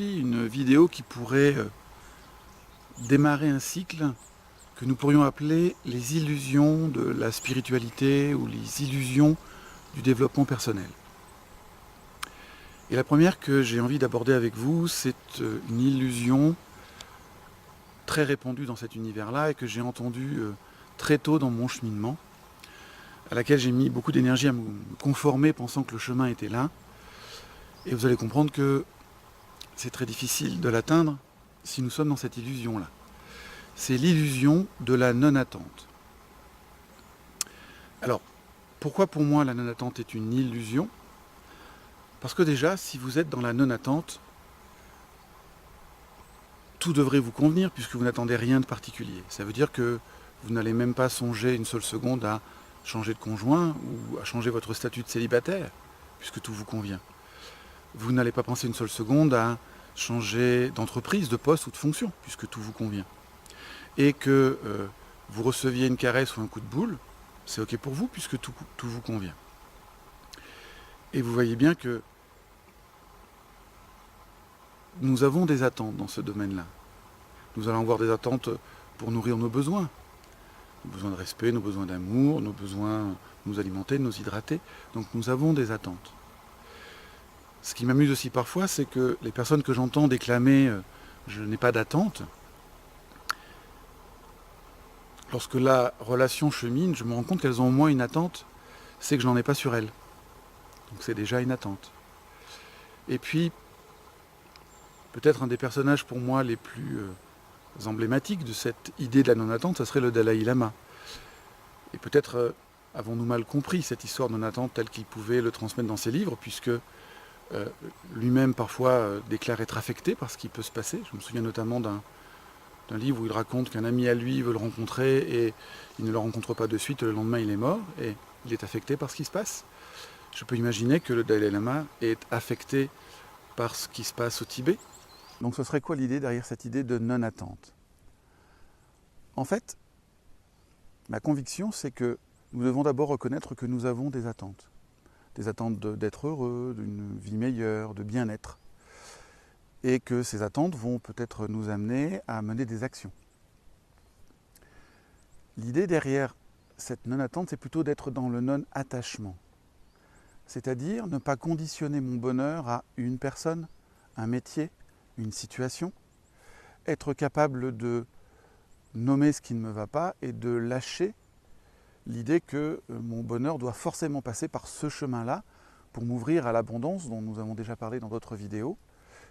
aujourd'hui une vidéo qui pourrait démarrer un cycle que nous pourrions appeler les illusions de la spiritualité ou les illusions du développement personnel. Et la première que j'ai envie d'aborder avec vous, c'est une illusion très répandue dans cet univers-là et que j'ai entendue très tôt dans mon cheminement, à laquelle j'ai mis beaucoup d'énergie à me conformer pensant que le chemin était là. Et vous allez comprendre que c'est très difficile de l'atteindre si nous sommes dans cette illusion-là. C'est l'illusion de la non-attente. Alors, pourquoi pour moi la non-attente est une illusion ? Parce que déjà, si vous êtes dans la non-attente, tout devrait vous convenir puisque vous n'attendez rien de particulier. Ça veut dire que vous n'allez même pas songer une seule seconde à changer de conjoint ou à changer votre statut de célibataire, puisque tout vous convient. Vous n'allez pas penser une seule seconde à changer d'entreprise, de poste ou de fonction, puisque tout vous convient. Et que vous receviez une caresse ou un coup de boule, c'est ok pour vous, puisque tout vous convient. Et vous voyez bien que nous avons des attentes dans ce domaine-là. Nous allons avoir des attentes pour nourrir nos besoins. Nos besoins de respect, nos besoins d'amour, nos besoins de nous alimenter, de nous hydrater. Donc nous avons des attentes. Ce qui m'amuse aussi parfois, c'est que les personnes que j'entends déclamer « je n'ai pas d'attente », lorsque la relation chemine, je me rends compte qu'elles ont au moins une attente, c'est que je n'en ai pas sur elles. Donc c'est déjà une attente. Et puis, peut-être un des personnages pour moi les plus emblématiques de cette idée de la non-attente, ça serait le Dalai Lama. Et peut-être avons-nous mal compris cette histoire de non-attente telle qu'il pouvait le transmettre dans ses livres, puisque lui-même parfois déclare être affecté par ce qui peut se passer. Je me souviens notamment d'un livre où il raconte qu'un ami à lui veut le rencontrer et il ne le rencontre pas de suite, le lendemain il est mort et il est affecté par ce qui se passe. Je peux imaginer que le Dalai Lama est affecté par ce qui se passe au Tibet. Donc ce serait quoi l'idée derrière cette idée de non-attente ? En fait, ma conviction c'est que nous devons d'abord reconnaître que nous avons des attentes d'être heureux, d'une vie meilleure, de bien-être. Et que ces attentes vont peut-être nous amener à mener des actions. L'idée derrière cette non-attente, c'est plutôt d'être dans le non-attachement. C'est-à-dire ne pas conditionner mon bonheur à une personne, un métier, une situation. Être capable de nommer ce qui ne me va pas et de lâcher l'idée que mon bonheur doit forcément passer par ce chemin-là pour m'ouvrir à l'abondance dont nous avons déjà parlé dans d'autres vidéos,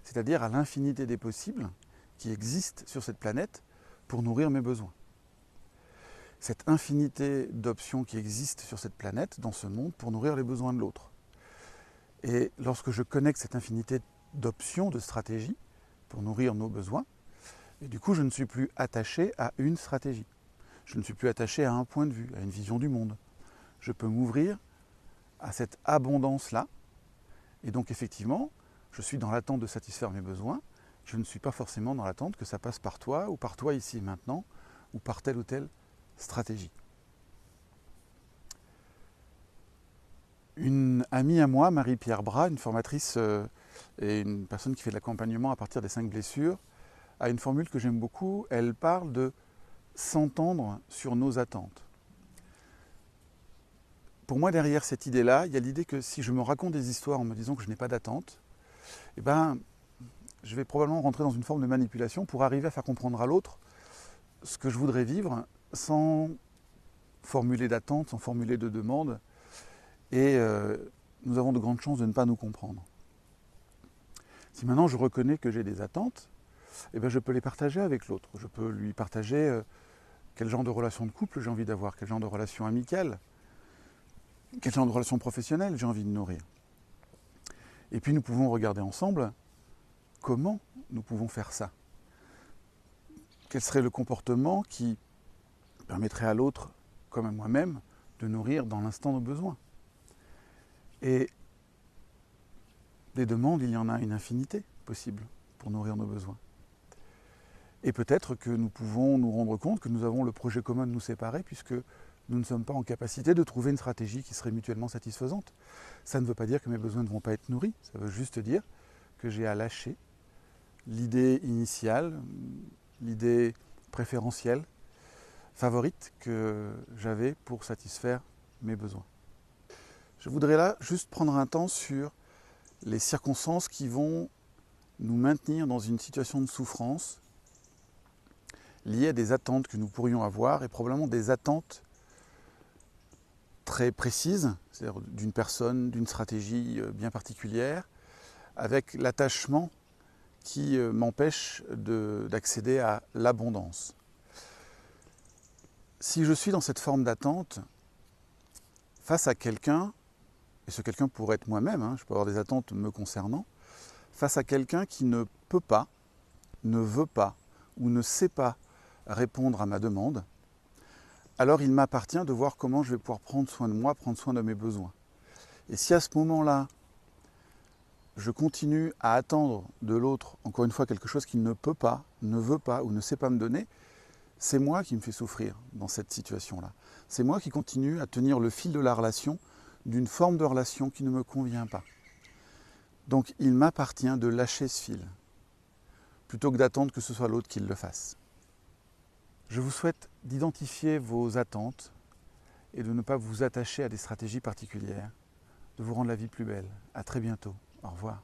c'est-à-dire à l'infinité des possibles qui existent sur cette planète pour nourrir mes besoins. Cette infinité d'options qui existent sur cette planète, dans ce monde, pour nourrir les besoins de l'autre. Et lorsque je connecte cette infinité d'options, de stratégies, pour nourrir nos besoins, et du coup je ne suis plus attaché à une stratégie. Je ne suis plus attaché à un point de vue, à une vision du monde. Je peux m'ouvrir à cette abondance-là. Et donc effectivement, je suis dans l'attente de satisfaire mes besoins. Je ne suis pas forcément dans l'attente que ça passe par toi, ou par toi ici et maintenant, ou par telle ou telle stratégie. Une amie à moi, Marie-Pierre Bras, une formatrice et une personne qui fait de l'accompagnement à partir des 5 blessures, a une formule que j'aime beaucoup. Elle parle de s'entendre sur nos attentes. Pour moi, derrière cette idée-là, il y a l'idée que si je me raconte des histoires en me disant que je n'ai pas d'attente, eh ben, je vais probablement rentrer dans une forme de manipulation pour arriver à faire comprendre à l'autre ce que je voudrais vivre sans formuler d'attente, sans formuler de demande. Et nous avons de grandes chances de ne pas nous comprendre. Si maintenant je reconnais que j'ai des attentes, eh ben, je peux les partager avec l'autre. Je peux lui partager quel genre de relation de couple j'ai envie d'avoir, quel genre de relation amicale, quel genre de relation professionnelle j'ai envie de nourrir. Et puis nous pouvons regarder ensemble comment nous pouvons faire ça. Quel serait le comportement qui permettrait à l'autre, comme à moi-même, de nourrir dans l'instant nos besoins. Et des demandes, il y en a une infinité possible pour nourrir nos besoins. Et peut-être que nous pouvons nous rendre compte que nous avons le projet commun de nous séparer puisque nous ne sommes pas en capacité de trouver une stratégie qui serait mutuellement satisfaisante. Ça ne veut pas dire que mes besoins ne vont pas être nourris, ça veut juste dire que j'ai à lâcher l'idée initiale, l'idée préférentielle, favorite que j'avais pour satisfaire mes besoins. Je voudrais là juste prendre un temps sur les circonstances qui vont nous maintenir dans une situation de souffrance liées à des attentes que nous pourrions avoir et probablement des attentes très précises, c'est-à-dire d'une personne, d'une stratégie bien particulière, avec l'attachement qui m'empêche d'accéder à l'abondance. Si je suis dans cette forme d'attente, face à quelqu'un, et ce quelqu'un pourrait être moi-même, je peux avoir des attentes me concernant, face à quelqu'un qui ne peut pas, ne veut pas ou ne sait pas répondre à ma demande, alors il m'appartient de voir comment je vais pouvoir prendre soin de moi, prendre soin de mes besoins. Et si à ce moment-là, je continue à attendre de l'autre, encore une fois, quelque chose qu'il ne peut pas, ne veut pas ou ne sait pas me donner, c'est moi qui me fais souffrir dans cette situation-là. C'est moi qui continue à tenir le fil de la relation, d'une forme de relation qui ne me convient pas. Donc il m'appartient de lâcher ce fil, plutôt que d'attendre que ce soit l'autre qui le fasse. Je vous souhaite d'identifier vos attentes et de ne pas vous attacher à des stratégies particulières, de vous rendre la vie plus belle. À très bientôt. Au revoir.